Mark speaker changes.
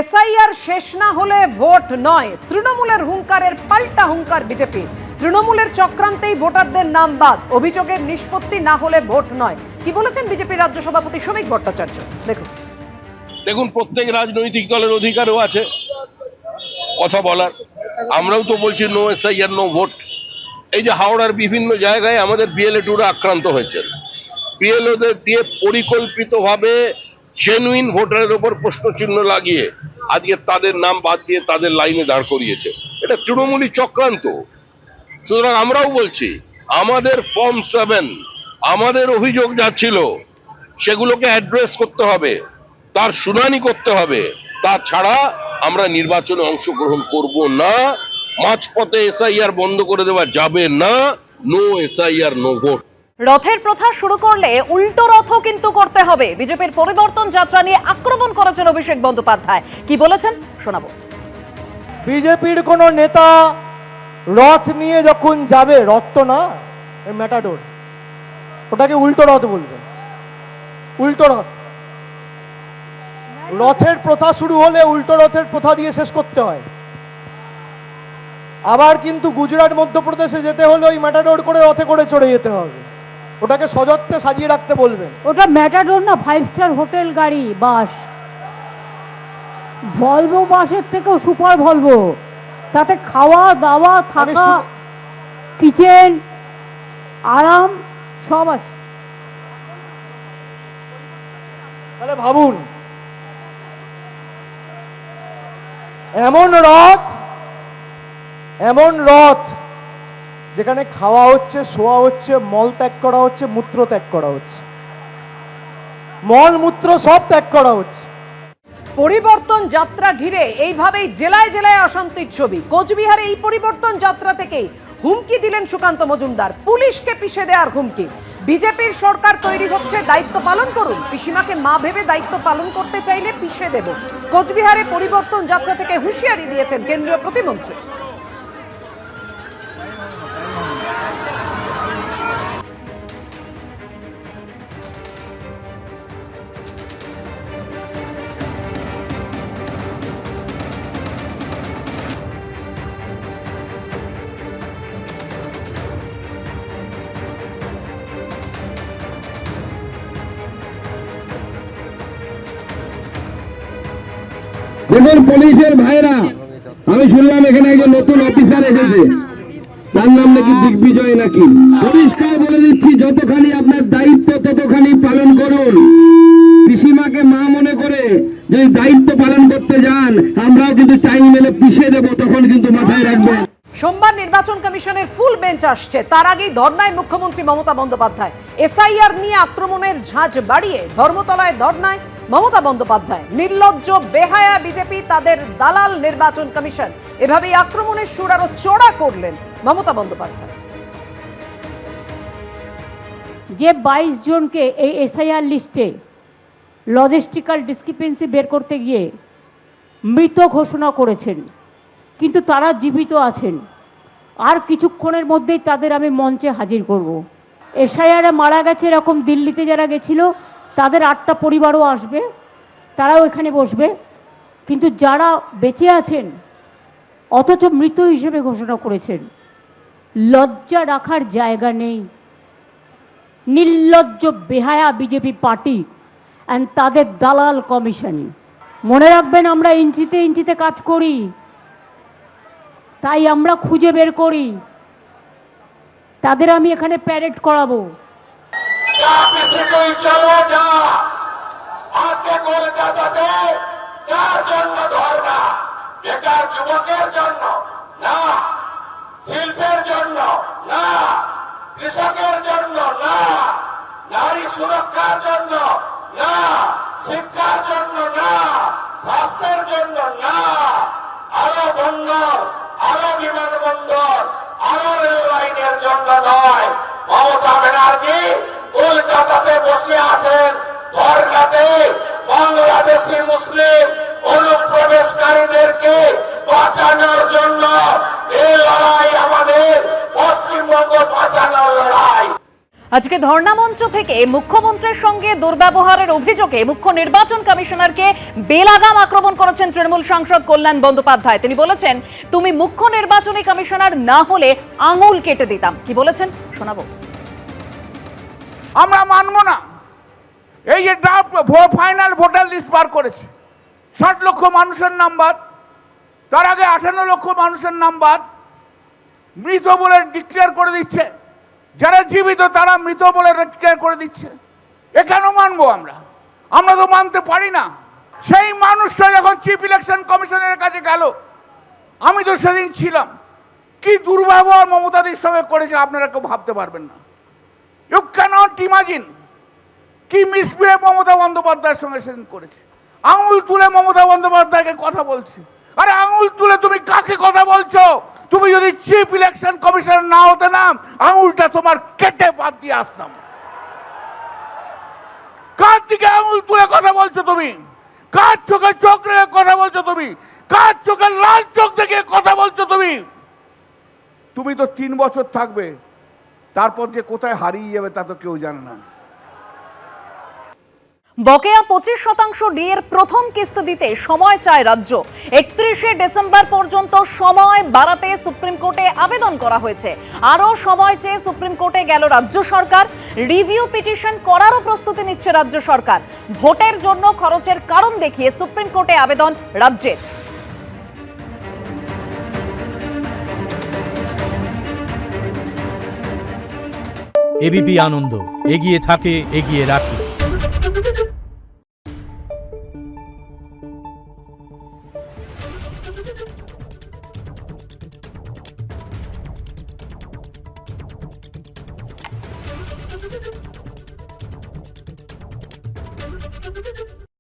Speaker 1: SIR শেষ না হলে ভোট নয়, তৃণমূলের হুঙ্কারের পাল্টা হুঙ্কার বিজেপি। তৃণমূলের চক্রান্তেই ভোটারদের নাম বাদ, অভিযোগের নিষ্পত্তি না হলে ভোট নয়। কি বলেছেন বিজেপির রাজ্য সভাপতি শ্রমিক ভট্টাচার্য,
Speaker 2: দেখুন প্রত্যেক রাজনৈতিক দলের অধিকারও আছে কথা বলার। আমরাও তো বলছি নো এসআইআর নো ভোট। এই যে হাওড়ার বিভিন্ন জায়গায় আমাদের বিএলএ-টুরা আক্রান্ত হয়েছে, বিএলওদের দিয়ে পরিকল্পিতভাবে জেনুইন ভোটারের উপর প্রশ্নচিহ্ন লাগিয়ে আজকে তাদের নাম বাদ দিয়ে তাদের লাইনে দাঁড় করিয়েছে। এটা তৃণমূলী চক্রান্ত। সুতরাং আমরাও বলছি আমাদের ফর্ম 7 আমাদের অভিযোগ যা ছিল সেগুলোকে অ্যাড্রেস করতে হবে, তার শুনানি করতে হবে। তাছাড়া আমরা নির্বাচনে অংশগ্রহণ করব না। মাঝপথে এসআইআর বন্ধ করে দেওয়া যাবে না। No SIR no vote.
Speaker 1: রথের প্রথা শুরু করলে উল্টো রথও কিন্তু করতে হবে। বিজেপির পরিবর্তন যাত্রা নিয়ে আক্রমণ করেছেন অভিষেক বন্দ্যোপাধ্যায়। কি বলেছেন শোনাবো।
Speaker 3: বিজেপির কোন নেতা রথ নিয়ে যখন যাবে, রথ তো না, ম্যাটাডোর, ওটাকে উল্টো রথ বলবে। উল্টো রথ, রথের প্রথা শুরু হলে উল্টো রথের প্রথা দিয়ে শেষ করতে হয়। আবার কিন্তু গুজরাট মধ্যপ্রদেশে যেতে হলে ওই ম্যাটাডোর করে রথে করে চড়ে যেতে হবে। ওটাকে সযত্নে সাজিয়ে রাখতে বলবেন।
Speaker 4: ওটা ম্যাটাডোর না, 5 স্টার হোটেল গাড়ি, বাস। ভলভো বাসের থেকেও সুপার ভলভো, তাতে খাওয়া দাওয়া থাকা কিচেন আরাম সব আছে।
Speaker 3: তাহলে ভাবুন, এমন রথ যেখানে খাওয়া হচ্ছে, শোয়া হচ্ছে, মল ত্যাগ করা হচ্ছে, মূত্র ত্যাগ করা হচ্ছে, মল মূত্র সব ত্যাগ করা হচ্ছে।
Speaker 1: পরিবর্তন যাত্রা ঘিরে এইভাবেই জেলায় জেলায় অশান্তির ছবি। কোচবিহারে এই পরিবর্তন যাত্রা থেকেই হুমকি দিলেন সুকান্ত মজুমদার, পুলিশকে পিষে দেওয়ার হুমকি। বিজেপির সরকার তৈরি হচ্ছে, দায়িত্ব পালন করুন, পিসিমাকে মা ভেবে দায়িত্ব পালন করতে চাইলে পিষে দেব। কোচবিহারে পরিবর্তন যাত্রা থেকে হুঁশিয়ারি দিয়েছেন কেন্দ্রীয় প্রতিমন্ত্রী।
Speaker 5: দেখুন পুলিশের ভাইরা, আমি শুনলাম এখানে একজন নতুন অফিসার এসেছে, তার নাম নাকি দিগ্বিজয় নাকি। পরিষ্কার বলে দিচ্ছি, যতখানি আপনার দায়িত্ব ততখানি পালন করুন। পিসিমাকে মা মনে করে যদি দায়িত্ব পালন করতে যান, আমরাও কিন্তু টাইম মেলে পিছিয়ে দেবো, তখন কিন্তু মাথায় রাখবেন।
Speaker 1: সোমবার নির্বাচন কমিশনের ফুল বেঞ্চ আসছে, তার আগেই ধর্নায় মুখ্যমন্ত্রী মমতা বন্দ্যোপাধ্যায়। এসআইআর নিয়ে আক্রমণের ঝাঁজ বাড়িয়ে ধর্মতলায় ধর্নায় মমতা বন্দ্যোপাধ্যায়। নির্লজ্জ বেহায়া বিজেপি, তাদের দালাল নির্বাচন কমিশন, এভাবেই আক্রমণের সুর আরো চড়া করলেন মমতা বন্দ্যোপাধ্যায়।
Speaker 4: যে 22 জনকে এই এসআইআর লিস্টে লজিস্টিক্যাল ডিসক্রিপেন্সি বের করতে গিয়ে মৃত ঘোষণা করেছেন, কিন্তু তারা জীবিত আছেন। আর কিছুক্ষণের মধ্যেই তাদের আমি মঞ্চে হাজির করব। এসআইআরে মারা গেছে এরকম দিল্লিতে যারা গেছিল, তাদের 8টা পরিবারও আসবে, তারাও এখানে বসবে। কিন্তু যারা বেঁচে আছেন অথচ মৃত হিসেবে ঘোষণা করেছেন, লজ্জা রাখার জায়গা নেই। নির্লজ্জ বেহায়া বিজেপি পার্টি অ্যান্ড তাদের দালাল কমিশন। মনে রাখবেন, আমরা ইঞ্চিতে ইঞ্চিতে কাজ করি, তাই আমরা খুঁজে বের করি। তাদের আমি এখানে প্যারেড করাবো।
Speaker 6: আজকে কলকাতাতে কার জন্য ধর্ণা? বেকার যুবকের জন্য না, শিল্পের জন্য না, কৃষকের জন্য না, নারী সুরক্ষার জন্য না, শিক্ষার জন্য না, স্বাস্থ্যের জন্য না, আরো বন্দর, আরো বিমানবন্দর, আরো রেল লাইনের জন্য নয়। মমতা ব্যানার্জি কলকাতাতে বসে আছেন ধর্নাতে বাংলাদেশি মুসলিম অনুপ্রবেশকারীদেরকে বাঁচানোর জন্য। এই লড়াই আমাদের পশ্চিমবঙ্গ বাঁচানোর লড়াই।
Speaker 7: আজকে ধর্ণামঞ্চ থেকে মুখ্যমন্ত্রীর সঙ্গে দুর্ব্যবহারের অভিযোগে মুখ্য নির্বাচন কমিশনারকে বেলাগাম আক্রমণ করেছেন তৃণমূল সাংসদ কল্যাণ বন্দ্যোপাধ্যায়। তিনি বলেছেন, তুমি মুখ্য নির্বাচনী কমিশনার না হলে আঙুল কেটে দিতাম। কি বলেছেন শোনাবো।
Speaker 8: আমরা মানব না। এই যে ড্রাফট ফাইনাল ভোটার লিস্ট বার করেছে, 60 লক্ষ মানুষের নাম বাদ, তার আগে 58 লক্ষ মানুষের নাম বাদ, মৃত বলে ডিক্লেয়ার করে দিচ্ছে, যারা জীবিত তারা মৃত বলে ডিক্লেয়ার করে দিচ্ছে। এ কেন মানবো আমরা? আমরা তো মানতে পারি না। সেই মানুষটা যখন চিফ ইলেকশন কমিশনের কাছে গেল, আমি তো সেদিন ছিলাম, কি দুর্ব্যবহার মমতাদির সঙ্গে করেছে আপনারা কেউ ভাবতে পারবেন না। ইউ ক্যানট ইমাজিন কি মিসবিহেভ মমতা বন্দ্যোপাধ্যায়ের সঙ্গে সেদিন করেছে। আঙুল তুলে মমতা বন্দ্যোপাধ্যায়কে কথা বলছে। আরে আঙুল তুলে তুমি কাকে কথা বলছো? তুমি যদি চিফ ইলেকশন কমিশনার না হতে না, আঙুলটা তোমার কেটে বাদ দিয়ে আসতাম। কার দিকে আঙুল তুলে কথা বলছো তুমি? কার চোখে চোখ রেখে কথা বলছো তুমি? কার চোখে লাল চোখ দেখে কথা বলছো তুমি? তুমি তো 3 বছর থাকবে, তারপর যে কোথায় হারিয়ে যাবে তা তো কেউ জানে না।
Speaker 7: বকেয়া 25% ডিএর প্রথম কিস্তি দিতে সময় চায় রাজ্য। 31শে ডিসেম্বর পর্যন্ত সময় বাড়াতে সুপ্রিম কোর্টে আবেদন করা হয়েছে। আরও সময় চেয়ে সুপ্রিম কোর্টে গেল রাজ্য সরকার। রিভিউ পিটিশন করারও প্রস্তুতি নিচ্ছে রাজ্য সরকার। ভোটের জন্য খরচের কারণ দেখিয়ে সুপ্রিম কোর্টে আবেদন রাজ্যের।
Speaker 9: এবিপি আনন্দ, এগিয়ে থাকে, এগিয়ে রাখে।